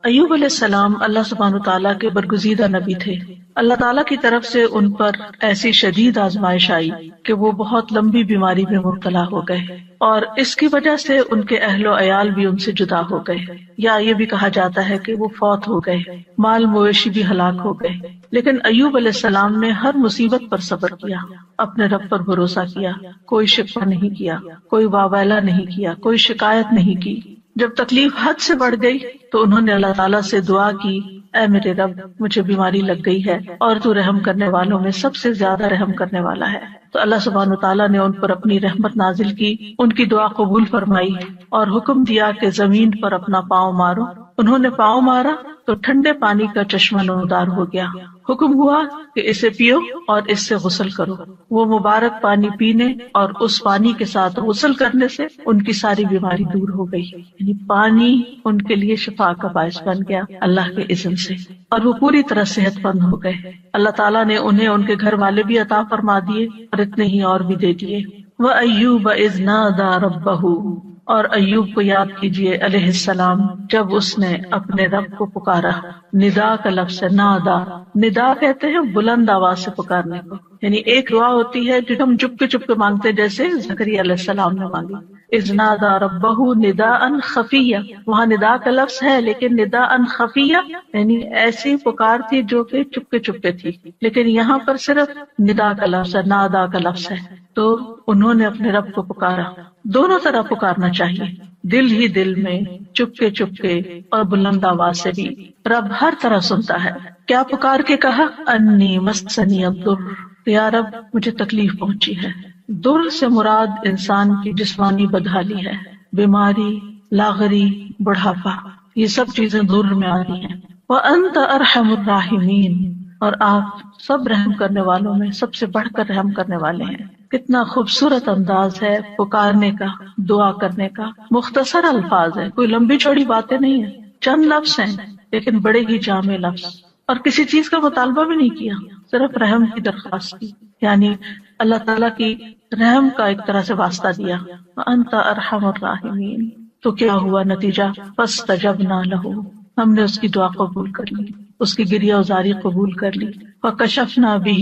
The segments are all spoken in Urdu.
ایوب علیہ السلام اللہ سبحانہ تعالیٰ کے برگزیدہ نبی تھے. اللہ تعالیٰ کی طرف سے ان پر ایسی شدید آزمائش آئی کہ وہ بہت لمبی بیماری میں مبتلا ہو گئے، اور اس کی وجہ سے ان کے اہل و عیال بھی ان سے جدا ہو گئے، یا یہ بھی کہا جاتا ہے کہ وہ فوت ہو گئے، مال مویشی بھی ہلاک ہو گئے. لیکن ایوب علیہ السلام نے ہر مصیبت پر صبر کیا، اپنے رب پر بھروسہ کیا، کوئی شکوہ نہیں کیا، کوئی واویلا نہیں کیا، کوئی شکایت نہیں کی. جب تکلیف حد سے بڑھ گئی تو انہوں نے اللہ تعالیٰ سے دعا کی، اے میرے رب مجھے بیماری لگ گئی ہے اور تو رحم کرنے والوں میں سب سے زیادہ رحم کرنے والا ہے. تو اللہ سبحانہ تعالیٰ نے ان پر اپنی رحمت نازل کی، ان کی دعا قبول فرمائی اور حکم دیا کہ زمین پر اپنا پاؤں مارو. انہوں نے پاؤں مارا تو ٹھنڈے پانی کا چشمہ نمودار ہو گیا. حکم ہوا کہ اسے پیو اور اس سے غسل کرو. وہ مبارک پانی پینے اور اس پانی کے ساتھ غسل کرنے سے ان کی ساری بیماری دور ہو گئی. یعنی پانی ان کے لیے شفا کا باعث بن گیا اللہ کے اذن سے، اور وہ پوری طرح صحت مند ہو گئے. اللہ تعالیٰ نے انہیں ان کے گھر والے بھی عطا فرما دیے اور اتنے ہی اور بھی دے دیے. وَأَيُّوبَ إِذْ نَادَىٰ رَبَّهُ، اور ایوب کو یاد کیجیے علیہ السلام جب اس نے اپنے رب کو پکارا. ندا کا لفظ ہے، نادا. ندا کہتے ہیں بلند آواز سے پکارنے کو، یعنی ایک دعا ہوتی ہے جو ہم چپکے چپکے مانگتے، جیسے زکریا علیہ السلام نے مانگی. اذ نادا ربہ نداء خفیہ، وہاں ندا کا لفظ ہے لیکن نداء خفیہ یعنی ایسی پکار تھی جو کہ چپکے چپکے تھی، لیکن یہاں پر صرف ندا کا لفظ ہے، نادا کا لفظ ہے. تو انہوں نے اپنے رب کو پکارا. دونوں طرح پکارنا چاہیے، دل ہی دل میں، چپکے چپکے اور بلند آواز سے بھی. رب ہر طرح سنتا ہے. کیا پکار کے کہا؟ انی مسنی الضر، یا رب مجھے تکلیف پہنچی ہے. در سے مراد انسان کی جسمانی بدحالی ہے، بیماری، لاغری، بڑھاپا، یہ سب چیزیں در میں آتی ہیں. وانت ارحم الراحمین، اور آپ سب رحم کرنے والوں میں سب سے بڑھ کر رحم کرنے والے ہیں. کتنا خوبصورت انداز ہے پکارنے کا، دعا کرنے کا. مختصر الفاظ ہیں، کوئی لمبی چوڑی باتیں نہیں ہیں، چند لفظ ہیں لیکن بڑے ہی جامع لفظ، اور کسی چیز کا مطالبہ بھی نہیں کیا، صرف رحم کی درخواست کی، یعنی اللہ تعالیٰ کی رحم کا ایک طرح سے واسطہ دیا. وانت ارحم الراحمین. تو کیا ہوا نتیجہ؟ فاستجبنا لہ، ہم نے اس کی دعا قبول کر لی، اس کی گریہ ازاری قبول کر لی. فکشفنا بہ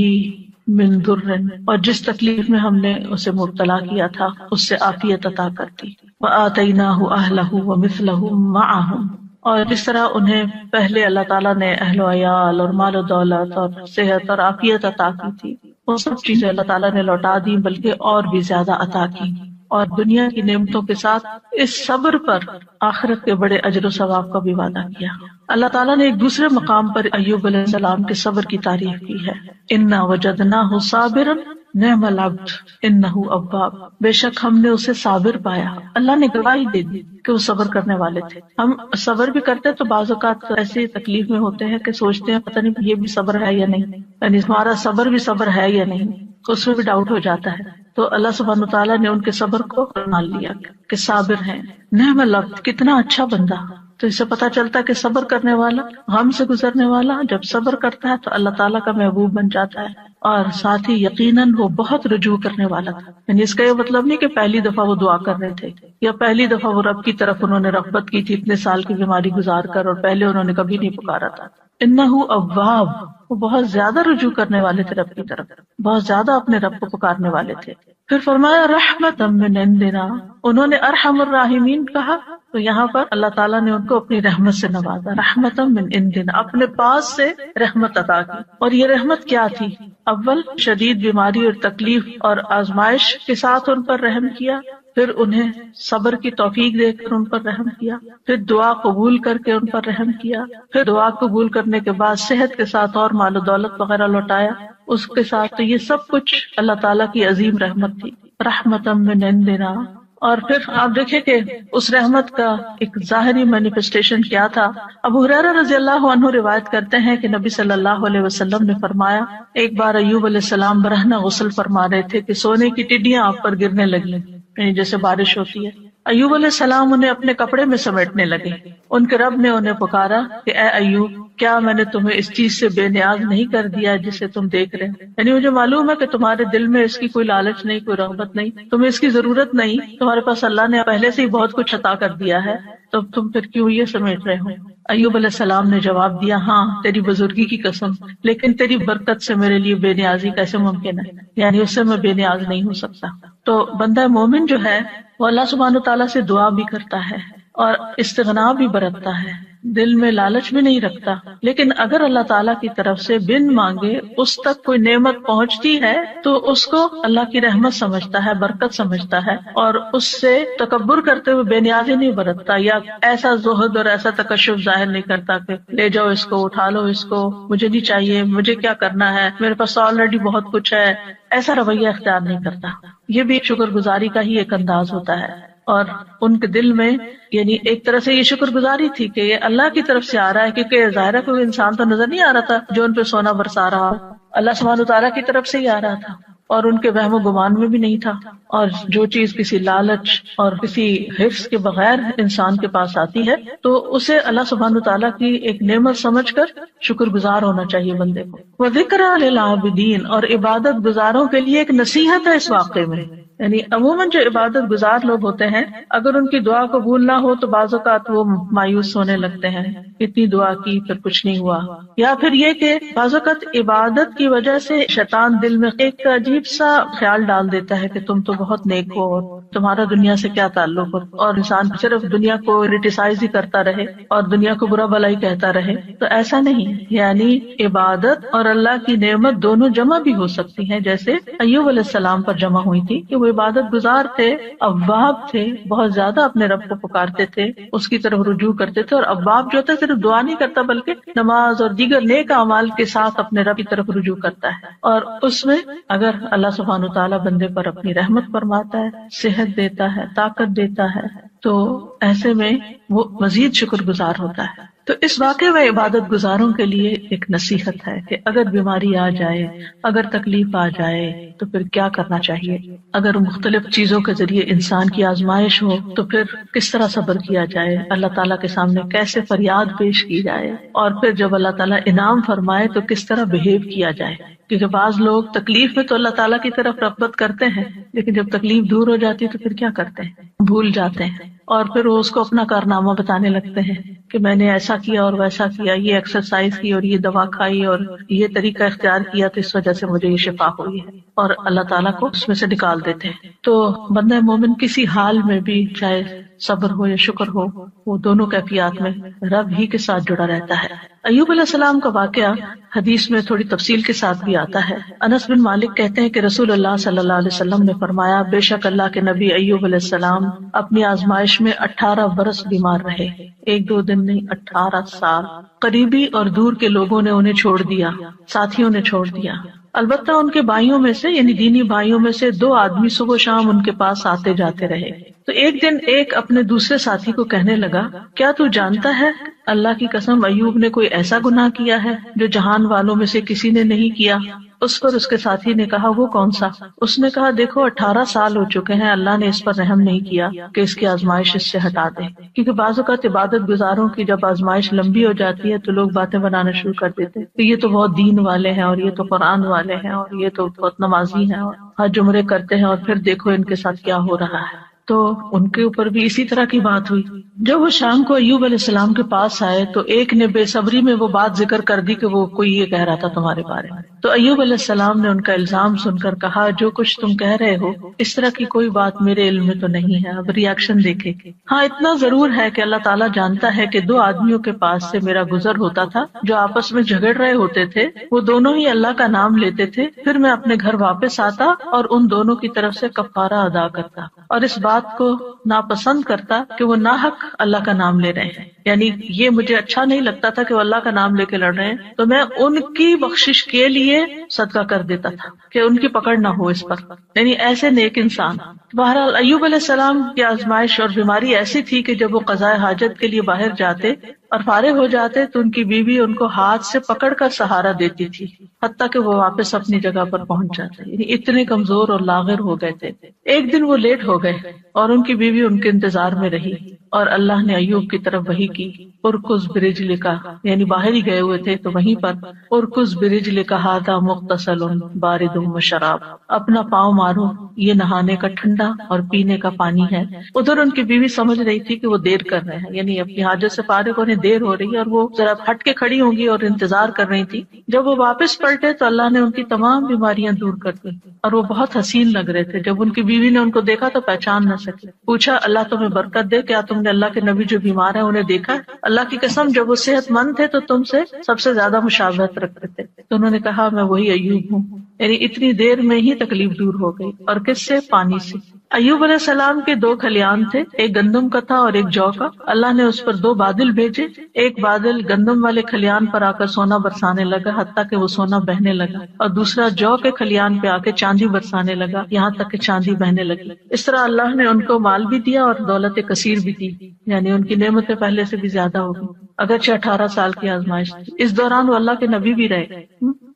من ضر، اور جس تکلیف میں ہم نے اسے مبتلا کیا تھا اس سے عافیت عطا کر دی. وآتیناہ اہلہ ومثلہم معہم، اور جس طرح انہیں پہلے اللہ تعالیٰ نے اہل و عیال اور مال و دولت اور صحت اور عافیت عطا کی تھی، وہ سب چیزیں اللہ تعالیٰ نے لوٹا دی، بلکہ اور بھی زیادہ عطا کی. اور دنیا کی نعمتوں کے ساتھ اس صبر پر آخرت کے بڑے اجر و ثواب کا بھی وعدہ کیا. اللہ تعالیٰ نے ایک دوسرے مقام پر ایوب علیہ السلام کے صبر کی تعریف کی ہے. انا وجدناہ صابرا نعم العبد انہ اواب، بے شک ہم نے اسے صابر پایا. اللہ نے گواہی دے دی کہ وہ صبر کرنے والے تھے. ہم صبر بھی کرتے تو بعض اوقات ایسی تکلیف میں ہوتے ہیں کہ سوچتے ہیں پتہ نہیں یہ بھی صبر ہے یا نہیں، یعنی ہمارا صبر بھی صبر ہے یا نہیں، اس میں بھی ڈاؤٹ ہو جاتا ہے. تو اللہ سبحانہ تعالیٰ نے ان کے صبر کو مان لیا کہ صابر ہیں. نعم العبد، کتنا اچھا بندہ. تو اس سے پتہ چلتا ہے کہ صبر کرنے والا، غم سے گزرنے والا جب صبر کرتا ہے تو اللہ تعالیٰ کا محبوب بن جاتا ہے، اور ساتھ ہی یقیناً وہ بہت رجوع کرنے والا تھا. یعنی اس کا یہ مطلب نہیں کہ پہلی دفعہ وہ دعا کر رہے تھے یا پہلی دفعہ وہ رب کی طرف انہوں نے رغبت کی تھی اتنے سال کی بیماری گزار کر، اور پہلے انہوں نے کبھی نہیں پکارا تھا. انہ اواب، وہ بہت زیادہ رجوع کرنے والے تھے رب کی طرف، بہت زیادہ اپنے رب کو پکارنے والے تھے. پھر فرمایا رحمتا من عندنا، انہوں نے ارحم الراحمین کہا تو یہاں پر اللہ تعالیٰ نے ان کو اپنی رحمت سے نوازا. رحمتا من عندنا، اپنے پاس سے رحمت عطا کی. اور یہ رحمت کیا تھی؟ اول شدید بیماری اور تکلیف اور آزمائش کے ساتھ ان پر رحم کیا، پھر انہیں صبر کی توفیق دے کر ان پر رحم کیا، پھر دعا قبول کر کے ان پر رحم کیا، پھر دعا قبول کرنے کے بعد صحت کے ساتھ اور مال و دولت وغیرہ لوٹایا اس کے ساتھ. تو یہ سب کچھ اللہ تعالیٰ کی عظیم رحمت تھی. رحمتا من عندنا. اور پھر آپ دیکھیں کہ اس رحمت کا ایک ظاہری مینیفیسٹیشن کیا تھا. ابو ہریرہ رضی اللہ عنہ روایت کرتے ہیں کہ نبی صلی اللہ علیہ وسلم نے فرمایا، ایک بار ایوب علیہ السلام برہنہ غسل فرما رہے تھے کہ سونے کی ٹڈیاں آپ پر گرنے لگی، یعنی جیسے بارش ہوتی ہے. ایوب علیہ السلام انہیں اپنے کپڑے میں سمیٹنے لگے. ان کے رب نے انہیں پکارا کہ اے ایوب، کیا میں نے تمہیں اس چیز سے بے نیاز نہیں کر دیا جسے تم دیکھ رہے ہیں؟ یعنی مجھے معلوم ہے کہ تمہارے دل میں اس کی کوئی لالچ نہیں، کوئی رغبت نہیں، تمہیں اس کی ضرورت نہیں، تمہارے پاس اللہ نے پہلے سے ہی بہت کچھ عطا کر دیا ہے، تو تم پھر کیوں یہ سمیٹ رہے ہو؟ ایوب علیہ السلام نے جواب دیا، ہاں تیری بزرگی کی قسم، لیکن تیری برکت سے میرے لیے بے نیازی کیسے ممکن ہے، یعنی اس سے میں بے نیاز نہیں ہو سکتا۔ تو بندہ مومن جو ہے وہ اللہ سبحانہ تعالیٰ سے دعا بھی کرتا ہے اور استغنا بھی برتتا ہے، دل میں لالچ بھی نہیں رکھتا، لیکن اگر اللہ تعالیٰ کی طرف سے بن مانگے اس تک کوئی نعمت پہنچتی ہے تو اس کو اللہ کی رحمت سمجھتا ہے، برکت سمجھتا ہے، اور اس سے تکبر کرتے ہوئے بے نیازی نہیں برتتا یا ایسا زہد اور ایسا تکشف ظاہر نہیں کرتا کہ لے جاؤ اس کو، اٹھا لو اس کو، مجھے نہیں چاہیے، مجھے کیا کرنا ہے، میرے پاس آلریڈی بہت کچھ ہے، ایسا رویہ اختیار نہیں کرتا۔ یہ بھی شکر گزاری کا ہی ایک انداز ہوتا ہے، اور ان کے دل میں یعنی ایک طرح سے یہ شکر گزاری تھی کہ یہ اللہ کی طرف سے آ رہا ہے، کیونکہ ظاہرہ کوئی انسان تو نظر نہیں آ رہا تھا جو ان پہ سونا برسا رہا، اللہ سبحانہ تعالیٰ کی طرف سے ہی آ رہا تھا، اور ان کے وہم و گمان میں بھی نہیں تھا۔ اور جو چیز کسی لالچ اور کسی حرص کے بغیر انسان کے پاس آتی ہے تو اسے اللہ سبحانہ تعالیٰ کی ایک نعمت سمجھ کر شکر گزار ہونا چاہیے بندے کو۔ وَذِكْرَىٰ لِلْعَابِدِينَ، اور عبادت گزاروں کے لیے ایک نصیحت ہے اس واقعے میں، یعنی عموماً جو عبادت گزار لوگ ہوتے ہیں اگر ان کی دعا قبول نہ ہو تو بعض اوقات وہ مایوس ہونے لگتے ہیں، اتنی دعا کی پھر کچھ نہیں ہوا، یا پھر یہ کہ بعض اوقات عبادت کی وجہ سے شیطان دل میں ایک عجیب سا خیال ڈال دیتا ہے کہ تم تو بہت نیک ہو اور تمہارا دنیا سے کیا تعلق ہو، اور انسان صرف دنیا کو کرٹیسائز ہی کرتا رہے اور دنیا کو برا بھلا ہی کہتا رہے۔ تو ایسا نہیں، یعنی عبادت اور اللہ کی نعمت دونوں جمع بھی ہو سکتی ہیں، جیسے ایوب علیہ السلام پر جمع ہوئی تھی کہ وہ عبادت گزار تھے، اواب تھے، بہت زیادہ اپنے رب کو پکارتے تھے، اس کی طرف رجوع کرتے تھے، اور اواب جو ہوتا ہے صرف دعا نہیں کرتا بلکہ نماز اور دیگر نیک اعمال کے ساتھ اپنے رب کی طرف رجوع کرتا ہے، اور اس میں اگر اللہ سبحانہ تعالیٰ بندے پر اپنی رحمت فرماتا ہے، صحت دیتا ہے، طاقت دیتا ہے، تو ایسے میں وہ مزید شکر گزار ہوتا ہے۔ تو اس واقعے میں عبادت گزاروں کے لیے ایک نصیحت ہے کہ اگر بیماری آ جائے، اگر تکلیف آ جائے تو پھر کیا کرنا چاہیے، اگر مختلف چیزوں کے ذریعے انسان کی آزمائش ہو تو پھر کس طرح صبر کیا جائے، اللہ تعالیٰ کے سامنے کیسے فریاد پیش کی جائے، اور پھر جب اللہ تعالیٰ انعام فرمائے تو کس طرح بہیو کیا جائے، کیونکہ بعض لوگ تکلیف میں تو اللہ تعالیٰ کی طرف رغبت کرتے ہیں لیکن جب تکلیف دور ہو جاتی ہے تو پھر کیا کرتے ہیں، بھول جاتے ہیں، اور پھر وہ اس کو اپنا کارنامہ بتانے لگتے ہیں کہ میں نے ایسا کیا اور ویسا کیا، یہ ایکسرسائز کی اور یہ دوا کھائی اور یہ طریقہ اختیار کیا تو اس وجہ سے مجھے یہ شفا ہوئی ہے، اور اللہ تعالیٰ کو اس میں سے نکال دیتے ہیں۔ تو بندہ مومن کسی حال میں بھی، چاہے صبر ہو یا شکر ہو، وہ دونوں کیفیات میں رب ہی کے ساتھ جڑا رہتا ہے۔ ایوب علیہ السلام کا واقعہ حدیث میں تھوڑی تفصیل کے ساتھ بھی آتا ہے۔ انس بن مالک کہتے ہیں کہ رسول اللہ صلی اللہ علیہ وسلم نے فرمایا، بے شک اللہ کے نبی ایوب علیہ السلام اپنی آزمائش میں 18 برس بیمار رہے، ایک دو دن نہیں، 18 سال۔ قریبی اور دور کے لوگوں نے انہیں چھوڑ دیا، ساتھیوں نے چھوڑ دیا، البتہ ان کے بھائیوں میں سے یعنی دینی بھائیوں میں سے 2 آدمی صبح شام ان کے پاس آتے جاتے رہے۔ تو ایک دن ایک اپنے دوسرے ساتھی کو کہنے لگا، کیا تو جانتا ہے اللہ کی قسم ایوب نے کوئی ایسا گناہ کیا ہے جو جہان والوں میں سے کسی نے نہیں کیا؟ اس پر اس کے ساتھی نے کہا، وہ کون سا؟ اس نے کہا، دیکھو 18 سال ہو چکے ہیں، اللہ نے اس پر رحم نہیں کیا کہ اس کی آزمائش اس سے ہٹا دے، کیونکہ بعض اوقات عبادت گزاروں کی جب آزمائش لمبی ہو جاتی ہے تو لوگ باتیں بنانا شروع کر دیتے ہیں کہ یہ تو بہت دین والے ہیں، اور یہ تو قرآن والے ہیں، اور یہ تو بہت نمازی ہیں، اور حج عمرے کرتے ہیں، اور پھر دیکھو ان کے ساتھ کیا ہو رہا ہے۔ تو ان کے اوپر بھی اسی طرح کی بات ہوئی۔ جب وہ شام کو ایوب علیہ السلام کے پاس آئے تو ایک نے بے صبری میں وہ بات ذکر کر دی کہ وہ کوئی یہ کہہ رہا تھا تمہارے بارے میں۔ تو ایوب علیہ السلام نے ان کا الزام سن کر کہا، جو کچھ تم کہہ رہے ہو اس طرح کی کوئی بات میرے علم میں تو نہیں ہے۔ اب ریاکشن دیکھے، ہاں اتنا ضرور ہے کہ اللہ تعالیٰ جانتا ہے کہ 2 آدمیوں کے پاس سے میرا گزر ہوتا تھا جو آپس میں جھگڑ رہے ہوتے تھے، وہ دونوں ہی اللہ کا نام لیتے تھے، پھر میں اپنے گھر واپس آتا اور ان دونوں کی طرف سے کفارہ ادا کرتا، اور اس بات کو ناپسند کرتا کہ وہ ناحق اللہ کا نام لے رہے ہیں، یعنی یہ مجھے اچھا نہیں لگتا تھا کہ وہ اللہ کا نام لے کے لڑ رہے ہیں، تو میں ان کی بخشش کے لیے صدقہ کر دیتا تھا کہ ان کی پکڑ نہ ہو اس پر، یعنی ایسے نیک انسان۔ بہرحال ایوب علیہ السلام کی آزمائش اور بیماری ایسی تھی کہ جب وہ قضاء حاجت کے لیے باہر جاتے اور فارغ ہو جاتے تو ان کی بیوی ان کو ہاتھ سے پکڑ کر سہارا دیتی تھی، حتیٰ کہ وہ واپس اپنی جگہ پر پہنچ جاتے، یعنی اتنے کمزور اور لاغر ہو گئے تھے۔ ایک دن وہ لیٹ ہو گئے اور ان کی بیوی ان کے انتظار میں رہی، اور اللہ نے ایوب کی طرف وحی کی، ارکز برجلک، یعنی باہر ہی گئے ہوئے تھے تو وہیں پر ارکز برجلک ھذا مغتسل بارد وشراب، اپنا پاؤں مارو، یہ نہانے کا ٹھنڈا اور پینے کا پانی ہے۔ ادھر ان کی بیوی سمجھ رہی تھی کہ وہ دیر کر رہے ہیں، یعنی اپنی حاجت سے فارغ ہونے دیر ہو رہی ہے، اور وہ ذرا ہٹ کے کھڑی ہوں گی اور انتظار کر رہی تھی۔ جب وہ واپس پلٹے تو اللہ نے ان کی تمام بیماریاں دور کر دی، اور وہ بہت حسین لگ رہے تھے۔ جب ان کی بیوی نے ان کو دیکھا تو پہچان نہ سکی، پوچھا اللہ تمہیں برکت دے، کیا تم نے اللہ کے نبی جو بیمار ہیں انہیں دیکھا ہے؟ اللہ کی قسم جب وہ صحت مند تھے تو تم سے سب سے زیادہ مشابہت رکھتے تھے۔ تو انہوں نے کہا میں وہی ایوب ہوں، یعنی اتنی دیر میں ہی تکلیف دور ہو گئی۔ اور کس سے؟ پانی سے۔ ایوب علیہ السلام کے 2 کھلیان تھے، ایک گندم کا تھا اور ایک جو کا۔ اللہ نے اس پر 2 بادل بھیجے، ایک بادل گندم والے کھلیان پر آ کر سونا برسانے لگا حتیٰ کہ وہ سونا بہنے لگا، اور دوسرا جو کے کھلیان پہ آ کے چاندی برسانے لگا یہاں تک کہ چاندی بہنے لگی۔ اس طرح اللہ نے ان کو مال بھی دیا اور دولت کثیر بھی دی، یعنی ان کی نعمتیں پہلے سے بھی زیادہ ہو گئی، اگرچہ 18 سال کی آزمائش تھی۔ اس دوران وہ اللہ کے نبی بھی رہے،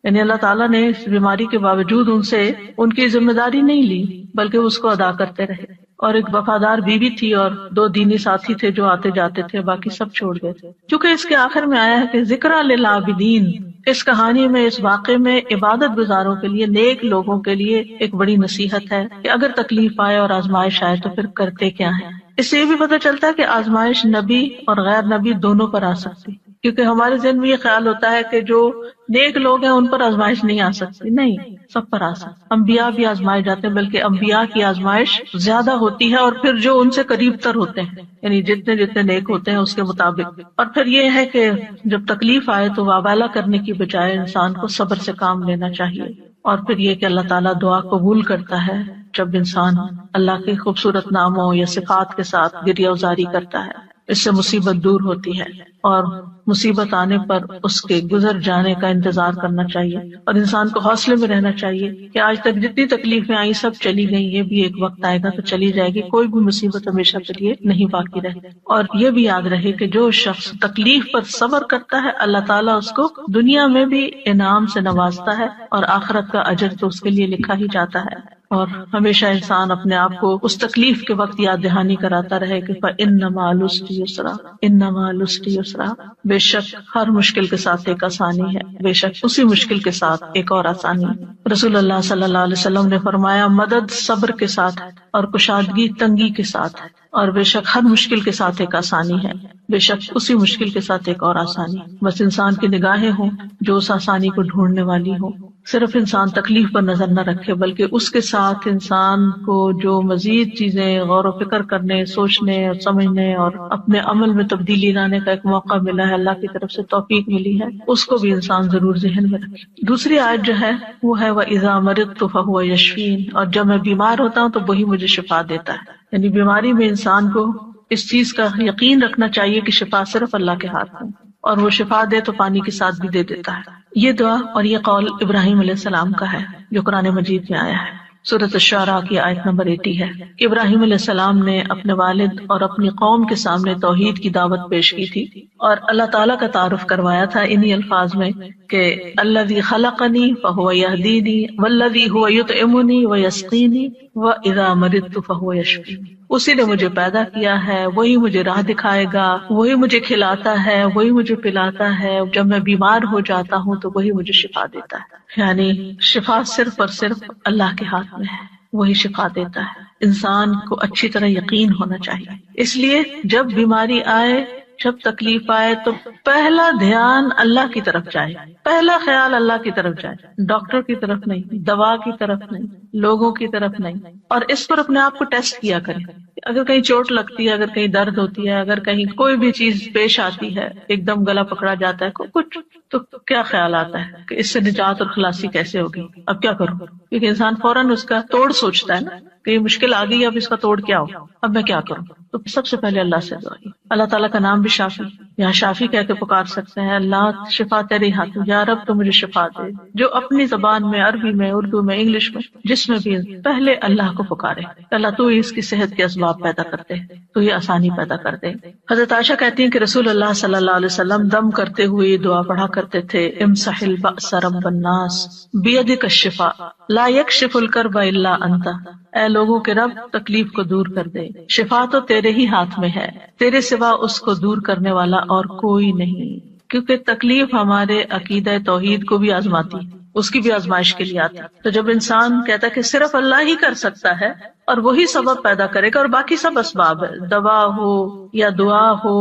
یعنی اللہ تعالیٰ نے اس بیماری کے باوجود ان سے ان کی ذمہ داری نہیں لی بلکہ اس کو ادا کرتے رہے۔ اور ایک وفادار بیوی تھی اور 2 دینی ساتھی تھے جو آتے جاتے تھے، باقی سب چھوڑ گئے تھے۔ چونکہ اس کے آخر میں آیا ہے کہ ذکر للعابدین، اس کہانی میں، اس واقعے میں عبادت گزاروں کے لیے، نیک لوگوں کے لیے ایک بڑی نصیحت ہے کہ اگر تکلیف آئے اور آزمائش آئے تو پھر کرتے کیا ہیں۔ اس سے یہ بھی پتہ چلتا ہے کہ آزمائش نبی اور غیر نبی دونوں پر آ سکتی، کیونکہ ہمارے ذہن میں یہ خیال ہوتا ہے کہ جو نیک لوگ ہیں ان پر آزمائش نہیں آ سکتی، نہیں، سب پر آ سکتی۔ انبیاء بھی آزمائے جاتے ہیں، بلکہ انبیاء کی آزمائش زیادہ ہوتی ہے، اور پھر جو ان سے قریب تر ہوتے ہیں، یعنی جتنے جتنے نیک ہوتے ہیں اس کے مطابق۔ اور پھر یہ ہے کہ جب تکلیف آئے تو وابالہ کرنے کی بجائے انسان کو صبر سے کام لینا چاہیے۔ اور پھر یہ کہ اللہ تعالیٰ دعا قبول کرتا ہے جب انسان اللہ کے خوبصورت ناموں یا صفات کے ساتھ گریہ وزاری کرتا ہے، اس سے مصیبت دور ہوتی ہے، اور مصیبت آنے پر اس کے گزر جانے کا انتظار کرنا چاہیے، اور انسان کو حوصلے میں رہنا چاہیے کہ آج تک جتنی تکلیفیں آئی سب چلی گئی، یہ بھی ایک وقت آئے گا تو چلی جائے گی، کوئی بھی مصیبت ہمیشہ کے لیے نہیں باقی رہے۔ اور یہ بھی یاد رہے کہ جو شخص تکلیف پر صبر کرتا ہے اللہ تعالیٰ اس کو دنیا میں بھی انعام سے نوازتا ہے، اور آخرت کا اجر تو اس کے لیے لکھا ہی جاتا ہے۔ اور ہمیشہ انسان اپنے آپ کو اس تکلیف کے وقت یاد دہانی کراتا رہے کہ فَإِنَّ مَعَ الْعُسْرِ يُسْرًا، إِنَّ مَعَ الْعُسْرِ يُسْرًا، بے شک ہر مشکل کے ساتھ ایک آسانی ہے، بے شک اسی مشکل کے ساتھ ایک اور آسانی ہے۔ رسول اللہ صلی اللہ علیہ وسلم نے فرمایا مدد صبر کے ساتھ ہے اور کشادگی تنگی کے ساتھ ہے، اور بے شک ہر مشکل کے ساتھ ایک آسانی ہے، بے شک اسی مشکل کے ساتھ ایک اور آسانی۔ بس انسان کی نگاہیں ہوں جو اس آسانی کو ڈھونڈنے والی ہوں، صرف انسان تکلیف پر نظر نہ رکھے بلکہ اس کے ساتھ انسان کو جو مزید چیزیں غور و فکر کرنے، سوچنے اور سمجھنے اور اپنے عمل میں تبدیلی لانے کا ایک موقع ملا ہے، اللہ کی طرف سے توفیق ملی ہے، اس کو بھی انسان ضرور ذہن میں رکھے۔ دوسری آیت جو ہے وہ ہے وَإِذَا مَرِضْتُ فَهُوَ يَشْفِينِ، اور جب میں بیمار ہوتا ہوں تو وہی مجھے شفا دیتا ہے۔ یعنی بیماری میں انسان کو اس چیز کا یقین رکھنا چاہیے کہ شفا صرف اللہ کے ہاتھ میں، اور وہ شفا دے تو پانی کے ساتھ بھی دے دیتا ہے۔ یہ دعا اور یہ قول ابراہیم علیہ السلام کا ہے جو قرآن مجید میں آیا ہے۔ سورۃ الشعراء کی آیت نمبر 80 ہے کہ ابراہیم علیہ السلام نے اپنے والد اور اپنی قوم کے سامنے توحید کی دعوت پیش کی تھی، اور اللہ تعالیٰ کا تعارف کروایا تھا انہی الفاظ میں کہ الذی خلقنی فہو یہدینی والذی هو یطعمنی ویسقینی واذا مرضت فہو یشفینی، اسی نے مجھے پیدا کیا ہے، وہی مجھے راہ دکھائے گا، وہی مجھے کھلاتا ہے، وہی مجھے پلاتا ہے، جب میں بیمار ہو جاتا ہوں تو وہی مجھے شفا دیتا ہے۔ یعنی شفا صرف اور صرف اللہ کے ہاتھ میں ہے، وہی شفا دیتا ہے۔ انسان کو اچھی طرح یقین ہونا چاہیے، اس لیے جب بیماری آئے، جب تکلیف آئے تو پہلا دھیان اللہ کی طرف جائے، پہلا خیال اللہ کی طرف جائے، ڈاکٹر کی طرف نہیں، دوا کی طرف نہیں، لوگوں کی طرف نہیں۔ اور اس پر اپنے آپ کو ٹیسٹ کیا کریں، اگر کہیں چوٹ لگتی ہے، اگر کہیں درد ہوتی ہے، اگر کہیں کوئی بھی چیز پیش آتی ہے، ایک دم گلا پکڑا جاتا ہے کچھ، تو کیا خیال آتا ہے کہ اس سے نجات اور خلاصی کیسے ہوگی، اب کیا کروں؟ کیونکہ انسان فوراً اس کا توڑ سوچتا ہے نا کہ یہ مشکل آ گئی، اب اس کا توڑ کیا ہو، اب میں کیا کروں؟ تو سب سے پہلے اللہ سے دعا، اللہ تعالیٰ کا نام بھی شافی، یا شافی کہہ کے پکار سکتے ہیں اللہ شفا تیرے ہاتھ میں، یا رب تو مجھے شفا دے. جو اپنی زبان میں، عربی میں، اردو میں، انگلش میں، جس میں بھی پہلے اللہ کو پکارے، اللہ تو اس کی صحت کے اسباب پیدا کرتے، تو یہ آسانی پیدا کر دے. حضرت عائشہ کہتی ہیں کہ رسول اللہ صلی اللہ علیہ وسلم دم کرتے ہوئے یہ دعا پڑھا کرتے تھے، امسح البأس رب الناس بیدک الشفاء لا یکشف الکرب الا انت. اے لوگوں کے رب، تکلیف کو دور کر دے، شفا تو تیرے ہی ہاتھ میں ہے، تیرے سوا اس کو دور کرنے والا اور کوئی نہیں. کیونکہ تکلیف ہمارے عقیدہ توحید کو بھی آزماتی ہے، اس کی بھی آزمائش کے لیے آتی ہے. تو جب انسان کہتا ہے کہ صرف اللہ ہی کر سکتا ہے اور وہی سبب پیدا کرے گا اور باقی سب اسباب ہے، دوا ہو یا دعا ہو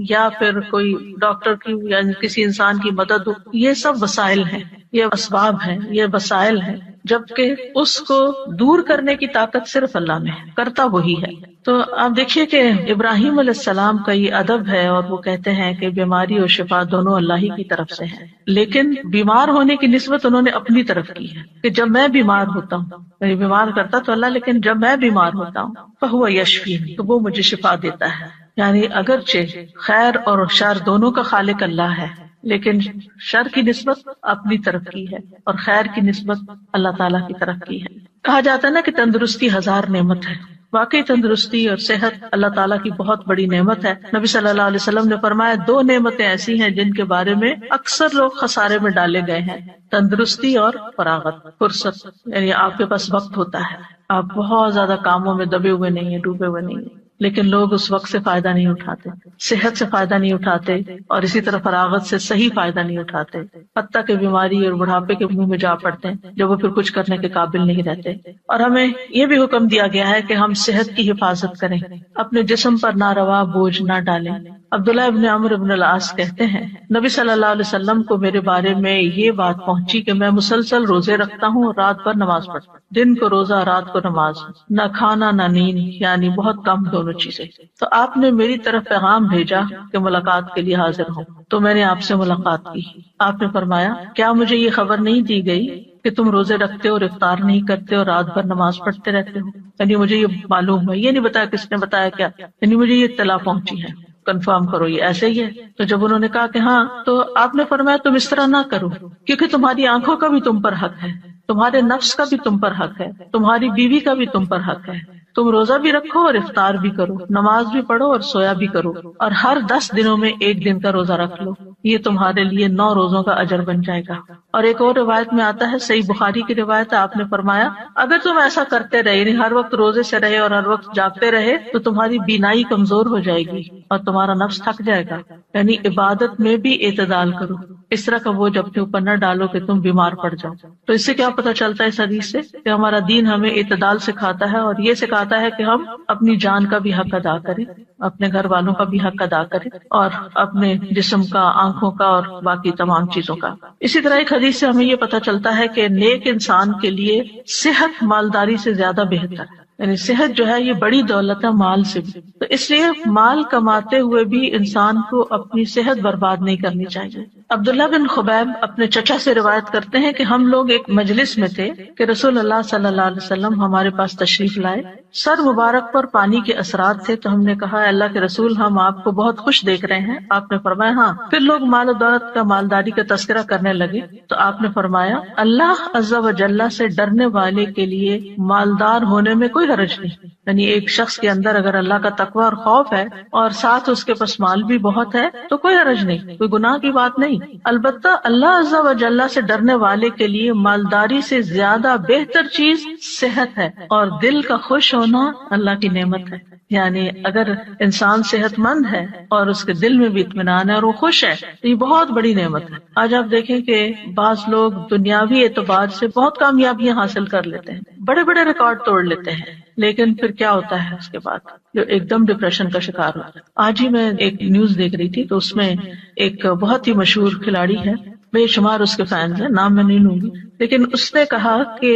یا پھر کوئی ڈاکٹر کی یا کسی انسان کی مدد ہو، یہ سب وسائل ہیں، یہ اسباب ہیں، یہ وسائل ہیں، جبکہ اس کو دور کرنے کی طاقت صرف اللہ میں ہے، کرتا وہی ہے. تو آپ دیکھیے کہ ابراہیم علیہ السلام کا یہ ادب ہے، اور وہ کہتے ہیں کہ بیماری اور شفا دونوں اللہ ہی کی طرف سے ہیں، لیکن بیمار ہونے کی نسبت انہوں نے اپنی طرف کی ہے کہ جب میں بیمار ہوتا ہوں، میں بیمار کرتا تو اللہ، لیکن جب میں بیمار ہوتا ہوں فہو یشفی، تو وہ مجھے شفا دیتا ہے. یعنی اگرچہ خیر اور شر دونوں کا خالق اللہ ہے، لیکن شر کی نسبت اپنی طرف کی ہے اور خیر کی نسبت اللہ تعالیٰ کی طرف کی ہے. کہا جاتا ہے نا کہ تندرستی 1000 نعمت ہے. واقعی تندرستی اور صحت اللہ تعالیٰ کی بہت بڑی نعمت ہے. نبی صلی اللہ علیہ وسلم نے فرمایا 2 نعمتیں ایسی ہیں جن کے بارے میں اکثر لوگ خسارے میں ڈالے گئے ہیں، تندرستی اور فراغت، فرصت. یعنی آپ کے پاس وقت ہوتا ہے، آپ بہت زیادہ کاموں میں دبے ہوئے نہیں ہیں، ڈوبے ہوئے نہیں ہیں، لیکن لوگ اس وقت سے فائدہ نہیں اٹھاتے، صحت سے فائدہ نہیں اٹھاتے، اور اسی طرح فراغت سے صحیح فائدہ نہیں اٹھاتے، حتیٰ کہ بیماری اور بڑھاپے کے منہ میں جا پڑتے ہیں جب وہ پھر کچھ کرنے کے قابل نہیں رہتے. اور ہمیں یہ بھی حکم دیا گیا ہے کہ ہم صحت کی حفاظت کریں، اپنے جسم پر ناروا بوجھ نہ ڈالیں. عبداللہ ابن عمرو ابن العاص کہتے ہیں نبی صلی اللہ علیہ وسلم کو میرے بارے میں یہ بات پہنچی کہ میں مسلسل روزے رکھتا ہوں اور رات بھر نماز پڑھتا ہوں، دن کو روزہ رات کو نماز، نہ کھانا نہ نیند، یعنی بہت کم دونوں چیزیں. تو آپ نے میری طرف پیغام بھیجا کہ ملاقات کے لیے حاضر ہوں، تو میں نے آپ سے ملاقات کی. آپ نے فرمایا کیا مجھے یہ خبر نہیں دی گئی کہ تم روزے رکھتے اور افطار نہیں کرتے اور رات بھر نماز پڑھتے رہتے ہو؟ یعنی مجھے یہ معلوم ہے، یہ نہیں بتایا کس نے بتایا کیا، یعنی مجھے یہ اطلاع پہنچی ہے، کنفرم کرو یہ ایسے ہی ہے. تو جب انہوں نے کہا کہ ہاں، تو آپ نے فرمایا تم اس طرح نہ کرو، کیونکہ تمہاری آنکھوں کا بھی تم پر حق ہے، تمہارے نفس کا بھی تم پر حق ہے، تمہاری بیوی کا بھی تم پر حق ہے. تم روزہ بھی رکھو اور افطار بھی کرو، نماز بھی پڑھو اور سویا بھی کرو، اور ہر 10 دنوں میں 1 دن کا روزہ رکھ لو، یہ تمہارے لیے 9 روزوں کا اجر بن جائے گا. اور ایک اور روایت میں آتا ہے، صحیح بخاری کی روایت ہے، آپ نے فرمایا اگر تم ایسا کرتے رہے، یعنی ہر وقت روزے سے رہے اور ہر وقت جاگتے رہے، تو تمہاری بینائی کمزور ہو جائے گی اور تمہارا نفس تھک جائے گا. یعنی عبادت میں بھی اعتدال کرو، اس طرح کا بوجھ اپنے اوپر نہ ڈالو کہ تم بیمار پڑ جاؤ. تو اس سے کیا پتہ چلتا ہے اس حدیث سے کہ ہمارا دین ہمیں اعتدال سکھاتا ہے، اور یہ سکھاتا ہے کہ ہم اپنی جان کا بھی حق ادا کریں، اپنے گھر والوں کا بھی حق ادا کریں، اور اپنے جسم کا، آنکھوں کا اور باقی تمام چیزوں کا. اسی طرح ایک حدیث سے ہمیں یہ پتہ چلتا ہے کہ نیک انسان کے لیے صحت مالداری سے زیادہ بہتر ہے. یعنی صحت جو ہے یہ بڑی دولت ہے مال سے بھی، تو اس لیے مال کماتے ہوئے بھی انسان کو اپنی صحت برباد نہیں کرنی چاہیے. عبداللہ بن خبیب اپنے چچا سے روایت کرتے ہیں کہ ہم لوگ ایک مجلس میں تھے کہ رسول اللہ صلی اللہ علیہ وسلم ہمارے پاس تشریف لائے. سر مبارک پر پانی کے اثرات تھے، تو ہم نے کہا اللہ کے رسول ہم آپ کو بہت خوش دیکھ رہے ہیں. آپ نے فرمایا ہاں. پھر لوگ مال و دولت کا، مالداری کا تذکرہ کرنے لگے، تو آپ نے فرمایا اللہ عز و جل سے ڈرنے والے کے لیے مالدار ہونے میں کوئی حرج نہیں. یعنی ایک شخص کے اندر اگر اللہ کا تقوی اور خوف ہے اور ساتھ اس کے پاس مال بھی بہت ہے تو کوئی حرج نہیں، کوئی گناہ کی بات نہیں. البتہ اللہ عز و جل سے ڈرنے والے کے لیے مالداری سے زیادہ بہتر چیز صحت ہے، اور دل کا خوش ہونا اللہ کی نعمت ہے. یعنی اگر انسان صحت مند ہے اور اس کے دل میں بھی اطمینان ہے اور وہ خوش ہے تو یہ بہت بڑی نعمت ہے. آج آپ دیکھیں کہ بعض لوگ دنیاوی اعتبار سے بہت کامیابیاں حاصل کر لیتے ہیں، بڑے بڑے ریکارڈ توڑ لیتے ہیں، لیکن پھر کیا ہوتا ہے اس کے بعد جو ایک دم ڈپریشن کا شکار ہوتا ہے. آج ہی میں ایک نیوز دیکھ رہی تھی تو اس میں ایک بہت ہی مشہور کھلاڑی ہے، بے شمار اس کے فینز ہیں، نام میں نہیں لوں گی، لیکن اس نے کہا کہ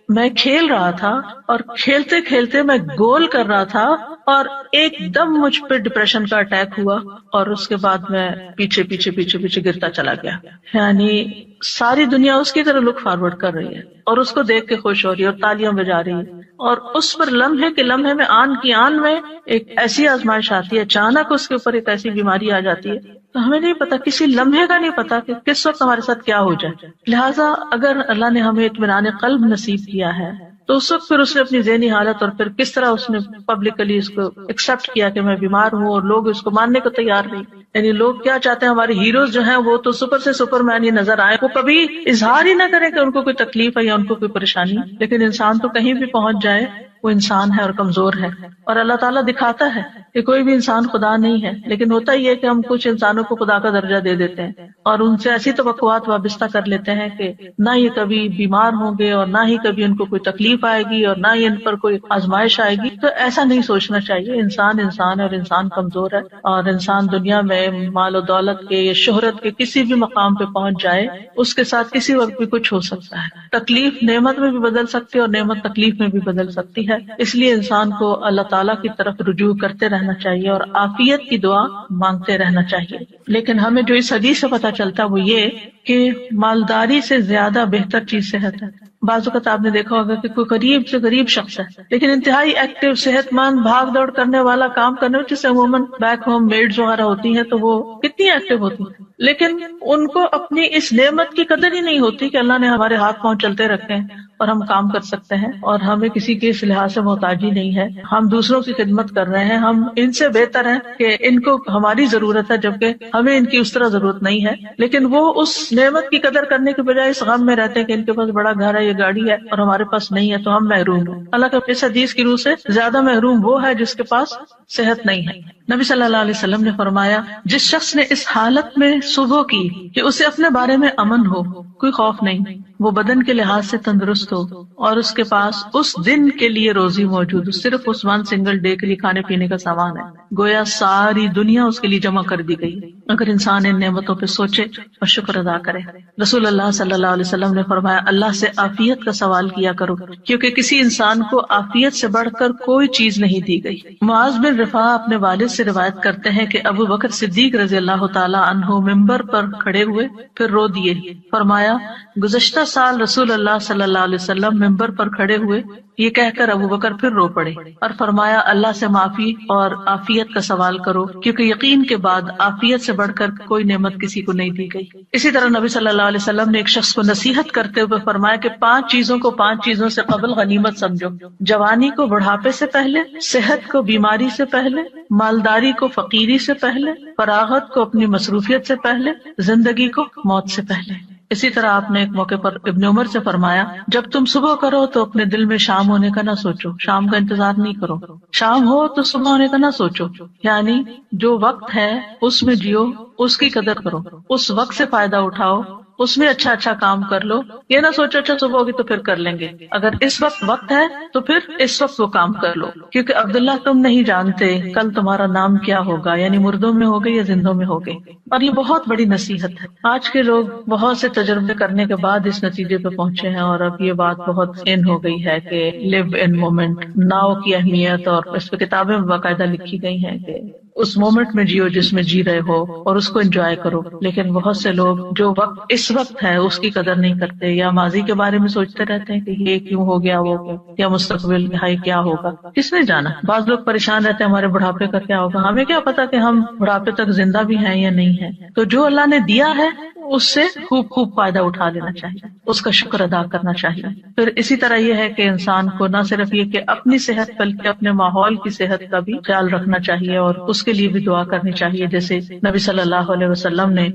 میں کھیل رہا تھا اور کھیلتے کھیلتے میں گول کر رہا تھا اور ایک دم مجھ پہ ڈپریشن کا اٹیک ہوا اور اس کے بعد میں پیچھے پیچھے پیچھے پیچھے گرتا چلا گیا. یعنی ساری دنیا اس کی طرح لک فارورڈ کر رہی ہے اور اس کو دیکھ کے خوش ہو رہی ہے اور تالیاں بجا رہی ہے، اور اس پر لمحے کے لمحے میں آن کی آن میں ایک ایسی آزمائش آتی ہے، اچانک اس کے اوپر ایک ایسی بیماری آ جاتی ہے تو ہمیں نہیں پتا، کسی لمحے کا نہیں پتا کہ کس وقت ہمارے ساتھ کیا ہو جائے. لہٰذا اگر اللہ نے ہمیں اطمینان قلب نصیب کیا ہے تو اس وقت پھر اس نے اپنی ذہنی حالت اور پھر کس طرح اس نے پبلکلی اس کو ایکسپٹ کیا کہ میں بیمار ہوں، اور لوگ اس کو ماننے کو تیار نہیں. یعنی لوگ کیا چاہتے ہیں، ہمارے ہیروز جو ہیں وہ تو سپر سے سپر مین ہی نظر آئے، وہ کبھی اظہار ہی نہ کریں کہ ان کو کوئی تکلیف ہے یا ان کو کوئی پریشانی. لیکن انسان تو کہیں بھی پہنچ جائے وہ انسان ہے اور کمزور ہے، اور اللہ تعالیٰ دکھاتا ہے کہ کوئی بھی انسان خدا نہیں ہے. لیکن ہوتا ہی ہے کہ ہم کچھ انسانوں کو خدا کا درجہ دے دیتے ہیں اور ان سے ایسی توقعات وابستہ کر لیتے ہیں کہ نہ یہ کبھی بیمار ہوں گے اور نہ ہی کبھی ان کو کوئی تکلیف آئے گی اور نہ ہی ان پر کوئی آزمائش آئے گی. تو ایسا نہیں سوچنا چاہیے. انسان انسان ہے اور انسان کمزور ہے، اور انسان دنیا میں مال و دولت کے یا شہرت کے کسی بھی مقام پہ پہنچ جائے اس کے ساتھ کسی وقت بھی کچھ ہو سکتا ہے. تکلیف نعمت میں بھی بدل سکتی ہے اور نعمت تکلیف میں بھی بدل سکتی ہے. اس لیے انسان کو اللہ تعالیٰ کی طرف رجوع کرتے رہنا چاہیے اور عافیت کی دعا مانگتے رہنا چاہیے. لیکن ہمیں جو اس حدیث سے پتہ چلتا ہے وہ یہ کہ مالداری سے زیادہ بہتر چیز صحت ہے. بعض اوقات آپ نے دیکھا ہوگا کہ کوئی غریب سے غریب شخص ہے لیکن انتہائی ایکٹیو، صحت مند، بھاگ دوڑ کرنے والا، کام کرنے والا، جس سے عموماً بیک ہوم میڈز وغیرہ ہوتی ہیں تو وہ کتنی ایکٹیو ہوتی ہیں، لیکن ان کو اپنی اس نعمت کی قدر ہی نہیں ہوتی کہ اللہ نے ہمارے ہاتھ پاؤں چلتے رکھے ہیں اور ہم کام کر سکتے ہیں اور ہمیں کسی کے اس لحاظ سے محتاجی نہیں ہے. ہم دوسروں کی خدمت کر رہے ہیں، ہم ان سے بہتر ہیں کہ ان کو ہماری ضرورت ہے جبکہ ہمیں ان کی اس طرح ضرورت نہیں ہے. لیکن وہ اس نعمت کی قدر کرنے کے بجائے اس غم میں رہتے ہیں کہ ان کے پاس بڑا گھر ہے، یہ گاڑی ہے، اور ہمارے پاس نہیں ہے تو ہم محروم ہیں. اللہ کے اس حدیث کی روح سے زیادہ محروم وہ ہے جس کے پاس صحت نہیں ہے. نبی صلی اللہ علیہ وسلم نے فرمایا، جس شخص نے اس حالت میں صبح کی کہ اسے اپنے بارے میں امن ہو، کوئی خوف نہیں، وہ بدن کے لحاظ سے تندرست ہو اور اس کے پاس اس دن کے لیے روزی موجود ہو، صرف اس ون سنگل ڈے کے لیے کھانے پینے کا سامان ہے، گویا ساری دنیا اس کے لیے جمع کر دی گئی. اگر انسان ان نعمتوں پہ سوچے اور شکر ادا کرے. رسول اللہ صلی اللہ علیہ وسلم نے فرمایا، اللہ سے عافیت کا سوال کیا کرو کیونکہ کسی انسان کو عافیت سے بڑھ کر کوئی چیز نہیں دی گئی. معاذ بن رفاع اپنے والد سے روایت کرتے ہیں کہ ابو بکر صدیق رضی اللہ تعالی عنہ ممبر پر کھڑے ہوئے پھر رو دیے. فرمایا، گزشتہ سال رسول اللہ صلی اللہ علیہ وسلم ممبر پر کھڑے ہوئے، یہ کہہ کر ابو بکر پھر رو پڑے اور فرمایا، اللہ سے معافی اور عافیت کا سوال کرو کیونکہ یقین کے بعد عافیت سے بڑھ کر کوئی نعمت کسی کو نہیں دی گئی. اسی طرح نبی صلی اللہ علیہ وسلم نے ایک شخص کو نصیحت کرتے ہوئے فرمایا کہ 5 چیزوں کو 5 چیزوں سے قبل غنیمت سمجھو: جوانی کو بڑھاپے سے پہلے، صحت کو بیماری سے پہلے، مالداری کو فقیری سے پہلے، فراغت کو اپنی مصروفیت سے پہلے، زندگی کو موت سے پہلے. اسی طرح آپ نے ایک موقع پر ابن عمر سے فرمایا، جب تم صبح کرو تو اپنے دل میں شام ہونے کا نہ سوچو، شام کا انتظار نہیں کرو. شام ہو تو صبح ہونے کا نہ سوچو، یعنی جو وقت ہے اس میں جیو، اس کی قدر کرو، اس وقت سے فائدہ اٹھاؤ، اس میں اچھا اچھا کام کر لو. یہ نہ سوچو اچھا صبح ہوگی تو پھر کر لیں گے، اگر اس وقت ہے تو پھر اس وقت وہ کام کر لو، کیونکہ عبداللہ تم نہیں جانتے کل تمہارا نام کیا ہوگا، یعنی مردوں میں ہوگے یا زندوں میں ہوگے. اور یہ بہت بڑی نصیحت ہے. آج کے لوگ بہت سے تجربے کرنے کے بعد اس نتیجے پہ پہنچے ہیں اور اب یہ بات بہت ان ہو گئی ہے کہ لیو ان مومنٹ، ناؤ کی اہمیت، اور اس پہ کتابیں باقاعدہ لکھی گئی ہیں کہ اس مومنٹ میں جیو جس میں جی رہے ہو اور اس کو انجوائے کرو. لیکن بہت سے لوگ جو وقت اس وقت ہے اس کی قدر نہیں کرتے، یا ماضی کے بارے میں سوچتے رہتے ہیں کہ یہ کیوں ہو گیا، وہ یا مستقبل ہائی کیا ہوگا، کس نے جانا. بعض لوگ پریشان رہتے ہیں ہمارے بڑھاپے کا کیا ہوگا. ہمیں کیا پتا کہ ہم بڑھاپے تک زندہ بھی ہیں یا نہیں ہیں. تو جو اللہ نے دیا ہے اس سے خوب فائدہ اٹھا لینا چاہیے، اس کا شکر ادا کرنا چاہیے. پھر اسی طرح یہ ہے کہ انسان کو نہ صرف یہ کہ اپنی صحت بلکہ اپنے ماحول کی صحت کا بھی خیال رکھنا چاہیے اور اس کے لیے بھی دعا کرنی چاہیے. جیسے نبی صلی اللہ علیہ وسلم نے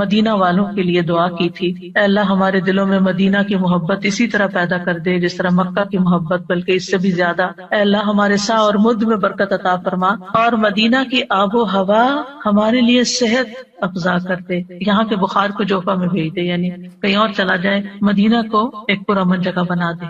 مدینہ والوں کے لیے دعا کی تھی، اے اللہ ہمارے دلوں میں مدینہ کی محبت اسی طرح پیدا کر دے جس طرح مکہ کی محبت، بلکہ اس سے بھی زیادہ. اے اللہ ہمارے سا اور مد میں برکت عطا فرما اور مدینہ کی آب و ہوا ہمارے لیے صحت افزا کر دے. یہاں کے بخار کو جوفا میں بھیج دے، یعنی کہیں اور چلا جائے، مدینہ کو ایک پرامن جگہ بنا دے.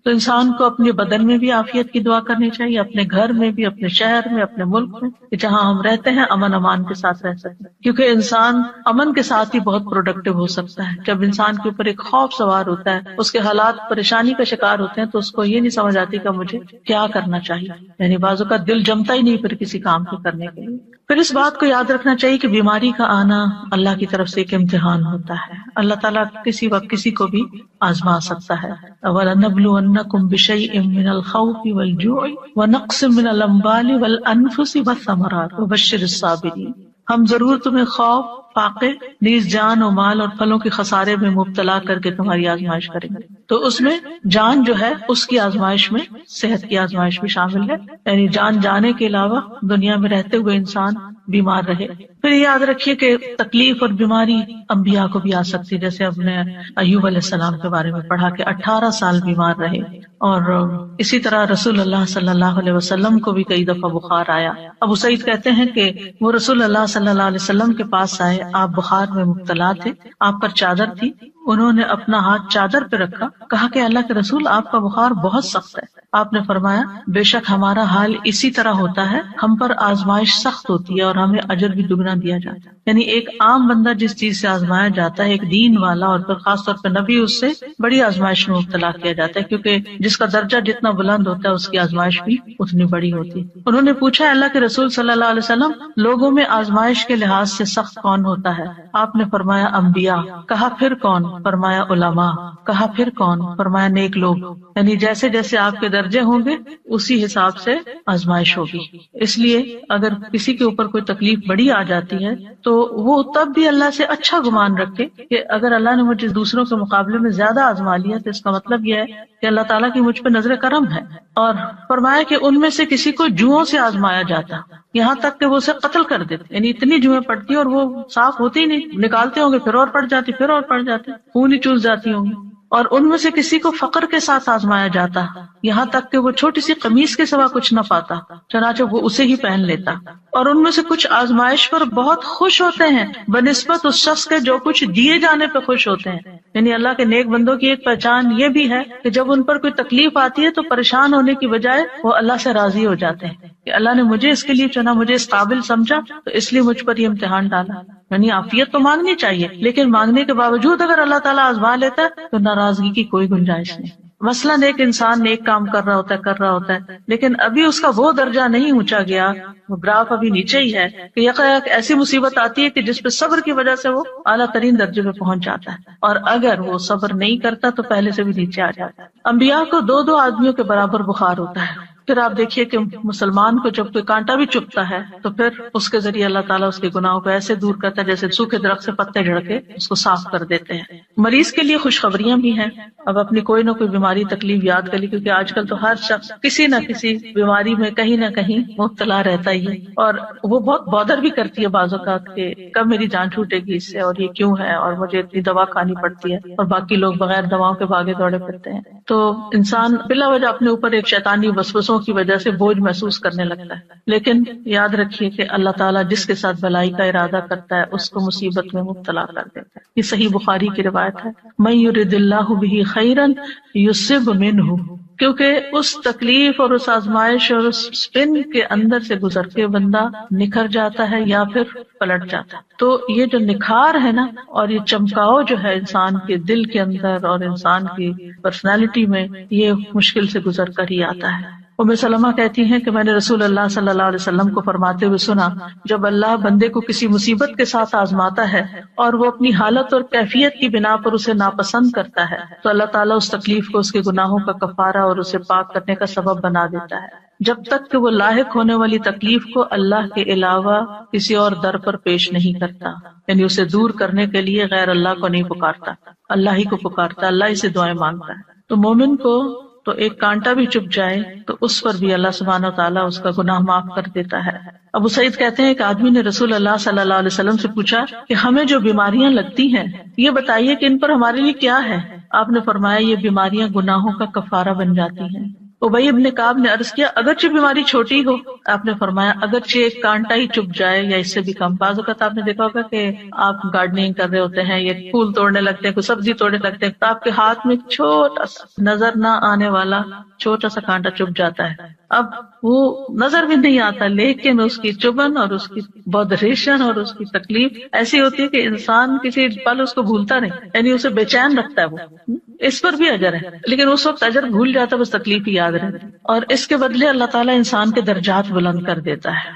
تو انسان کو اپنے بدن میں بھی عافیت کی دعا کرنی چاہیے، اپنے گھر میں بھی، اپنے شہر میں، اپنے ملک میں، کہ جہاں ہم رہتے ہیں امن امان کے ساتھ رہ سکتے ہیں. کیونکہ انسان امن کے ساتھ ہی بہت پروڈکٹیو ہو سکتا ہے. جب انسان کے اوپر ایک خوف سوار ہوتا ہے، اس کے حالات پریشانی کا شکار ہوتے ہیں، تو اس کو یہ نہیں سمجھ آتی کہ مجھے کیا کرنا چاہیے. یعنی بعضوں کا دل جمتا ہی نہیں پھر کسی کام کو کرنے کے لیے. پھر اس بات کو یاد رکھنا چاہیے کہ بیماری کا آنا اللہ کی طرف سے ایک امتحان ہوتا ہے. اللہ تعالیٰ کسی وقت کسی کو بھی آزما سکتا ہے. وَلَنَبْلُوَنَّكُمْ بِشَيْءٍ مِّنَ الْخَوْفِ وَالْجُوعِ وَنَقْصٍ مِّنَ الْأَمْوَالِ وَالْأَنفُسِ وَالثَّمَرَاتِ وَبَشِّرِ الصَّابِرِينَ. ہم ضرور تمہیں خوف، فاقے، نیز جان و مال اور پھلوں کے خسارے میں مبتلا کر کے تمہاری آزمائش کریں گے. تو اس میں جان جو ہے اس کی آزمائش میں صحت کی آزمائش بھی شامل ہے، یعنی جان جانے کے علاوہ دنیا میں رہتے ہوئے انسان بیمار رہے. پھر یاد رکھیے کہ تکلیف اور بیماری انبیاء کو بھی آ سکتی، جیسے ہم نے ایوب علیہ السلام کے بارے میں پڑھا کہ 18 سال بیمار رہے، اور اسی طرح رسول اللہ صلی اللہ علیہ وسلم کو بھی کئی دفعہ بخار آیا. ابو سعید کہتے ہیں کہ وہ رسول اللہ صلی اللہ علیہ وسلم کے پاس آئے، آپ بخار میں مبتلا تھے، آپ پر چادر تھی، انہوں نے اپنا ہاتھ چادر پہ رکھا، کہا کہ اللہ کے رسول آپ کا بخار بہت سخت ہے. آپ نے فرمایا بے شک ہمارا حال اسی طرح ہوتا ہے، ہم پر آزمائش سخت ہوتی ہے اور ہمیں اجر بھی دگنا دیا جاتا ہے. یعنی ایک عام بندہ جس چیز سے آزمایا جاتا ہے، ایک دین والا اور پھر خاص طور پہ نبی، اس سے بڑی آزمائش میں مبتلا کیا جاتا ہے، کیونکہ جس کا درجہ جتنا بلند ہوتا ہے اس کی آزمائش بھی اتنی بڑی ہوتی ہے. انہوں نے پوچھا اللہ کے رسول صلی اللہ علیہ وسلم لوگوں میں آزمائش کے لحاظ سے سخت کون ہوتا ہے؟ آپ نے فرمایا انبیاء. کہا پھر کون؟ فرمایا علماء. کہا پھر کون؟ فرمایا نیک لوگ. یعنی جیسے جیسے آپ کے درجے ہوں گے اسی حساب سے آزمائش ہوگی. اس لیے اگر کسی کے اوپر کوئی تکلیف بڑی آ جاتی ہے تو وہ تب بھی اللہ سے اچھا گمان رکھے کہ اگر اللہ نے مجھے دوسروں کے مقابلے میں زیادہ آزما لیا تو اس کا مطلب یہ ہے کہ اللہ تعالیٰ کی مجھ پہ نظر کرم ہے. اور فرمایا کہ ان میں سے کسی کو جوؤں سے آزمایا جاتا یہاں تک کہ وہ اسے قتل کر دیتے، یعنی اتنی جوئیں پڑتی اور وہ صاف ہوتی ہی نہیں، نکالتے ہوں گے پھر اور پڑ جاتی، پھر اور پڑ جاتی، خون ہی چوس جاتی ہوں گی. اور ان میں سے کسی کو فقر کے ساتھ آزمایا جاتا یہاں تک کہ وہ چھوٹی سی قمیص کے سوا کچھ نہ پاتا، چنانچہ وہ اسے ہی پہن لیتا. اور ان میں سے کچھ آزمائش پر بہت خوش ہوتے ہیں بنسبت اس شخص کے جو کچھ دیے جانے پہ خوش ہوتے ہیں. یعنی اللہ کے نیک بندوں کی ایک پہچان یہ بھی ہے کہ جب ان پر کوئی تکلیف آتی ہے تو پریشان ہونے کی بجائے وہ اللہ سے راضی ہو جاتے ہیں کہ اللہ نے مجھے اس کے لیے چنا، مجھے اس قابل سمجھا تو اس لیے مجھ پر یہ امتحان ڈالا. یعنی عافیت تو مانگنی چاہیے، لیکن مانگنے کے باوجود اگر اللہ تعالیٰ آزما لیتا ہے تو ناراضگی کی کوئی گنجائش نہیں. مثلاً ایک انسان نیک کام کر رہا ہوتا ہے لیکن ابھی اس کا وہ درجہ نہیں اونچا گیا، وہ گراف ابھی نیچے ہی ہے کہ یکایک ایسی مصیبت آتی ہے کہ جس پہ صبر کی وجہ سے وہ اعلیٰ ترین درجے پہ پہنچ جاتا ہے، اور اگر وہ صبر نہیں کرتا تو پہلے سے بھی نیچے آ جاتا ہے. انبیاء کو 2 آدمیوں کے برابر بخار ہوتا ہے. پھر آپ دیکھیے کہ مسلمان کو جب کوئی کانٹا بھی چبھتا ہے تو پھر اس کے ذریعے اللہ تعالیٰ اس کے گناہوں کو ایسے دور کرتا ہے جیسے سوکھے درخت سے پتے جھڑ کے اس کو صاف کر دیتے ہیں. مریض کے لیے خوشخبریاں بھی ہیں. اب اپنی کوئی نہ کوئی بیماری تکلیف یاد کر لی، کیونکہ آج کل تو ہر شخص کسی نہ کسی بیماری میں کہیں نہ کہیں مبتلا رہتا ہی ہے، اور وہ بہت بودر بھی کرتی ہے بعض اوقات کہ کب میری جان چھوٹے گی اس سے، اور یہ کیوں ہے، اور مجھے اتنی دوا کھانی پڑتی ہے، اور باقی لوگ بغیر دواؤں کے بھاگے دوڑے پھرتے ہیں. تو انسان بلا وجہ اپنے اوپر ایک شیطانی وسوسوں کی وجہ سے بوجھ محسوس کرنے لگتا ہے. لیکن یاد رکھیے کہ اللہ تعالیٰ جس کے ساتھ بھلائی کا ارادہ کرتا ہے اس کو مصیبت میں مبتلا کر دیتا ہے. یہ صحیح بخاری کی روایت ہے، من یرد اللہ بہ خیرا یصب منہ، کیونکہ اس تکلیف اور اس آزمائش اور اس سپن کے اندر سے گزر کے بندہ نکھر جاتا ہے یا پھر پلٹ جاتا ہے. تو یہ جو نکھار ہے نا، اور یہ چمکاؤ جو ہے انسان کے دل کے اندر اور انسان کی پرسنالٹی میں، یہ مشکل سے گزر کر ہی آتا ہے. ام سلمہ کہتی ہیں کہ میں نے رسول اللہ صلی اللہ علیہ وسلم کو فرماتے ہوئے سنا، جب اللہ بندے کو کسی مصیبت کے ساتھ آزماتا ہے اور وہ اپنی حالت اور کیفیت کی بنا پر اسے ناپسند کرتا ہے تو اللہ تعالیٰ اس تکلیف کو اس کے گناہوں کا کفارہ اور اسے پاک کرنے کا سبب بنا دیتا ہے، جب تک کہ وہ لاحق ہونے والی تکلیف کو اللہ کے علاوہ کسی اور در پر پیش نہیں کرتا. یعنی اسے دور کرنے کے لیے غیر اللہ کو نہیں پکارتا، اللہ ہی کو پکارتا، اللہ ہی سے دعائیں مانگتا ہے. تو مومن کو تو ایک کانٹا بھی چبھ جائے تو اس پر بھی اللہ سبحانہ وتعالیٰ اس کا گناہ معاف کر دیتا ہے. ابو سعید کہتے ہیں ایک آدمی نے رسول اللہ صلی اللہ علیہ وسلم سے پوچھا کہ ہمیں جو بیماریاں لگتی ہیں یہ بتائیے کہ ان پر ہمارے لیے کیا ہے. آپ نے فرمایا یہ بیماریاں گناہوں کا کفارہ بن جاتی ہیں. ابی ابن کعب نے عرض کیا اگرچہ بیماری چھوٹی ہو؟ آپ نے فرمایا اگرچہ ایک کانٹا ہی چبھ جائے یا اس سے بھی کم. بعض اوقات آپ نے دیکھا ہوگا کہ آپ گارڈننگ کر رہے ہوتے ہیں یا پھول توڑنے لگتے ہیں، کوئی سبزی توڑنے لگتے ہیں، تو آپ کے ہاتھ میں چھوٹا سا نظر نہ آنے والا چھوٹا سا کانٹا چبھ جاتا ہے. اب وہ نظر بھی نہیں آتا لیکن اس کی چبھن اور اس کی بودریشن اور اس کی تکلیف ایسی ہوتی ہے کہ انسان کسی پل اس کو بھولتا نہیں، یعنی اسے بے چین رکھتا ہے. وہ اس پر بھی اجر ہے، لیکن اس وقت اجر بھول جاتا ہے، بس تکلیف ہی یاد رہتی. اور اس کے بدلے اللہ تعالیٰ انسان کے درجات بلند کر دیتا ہے.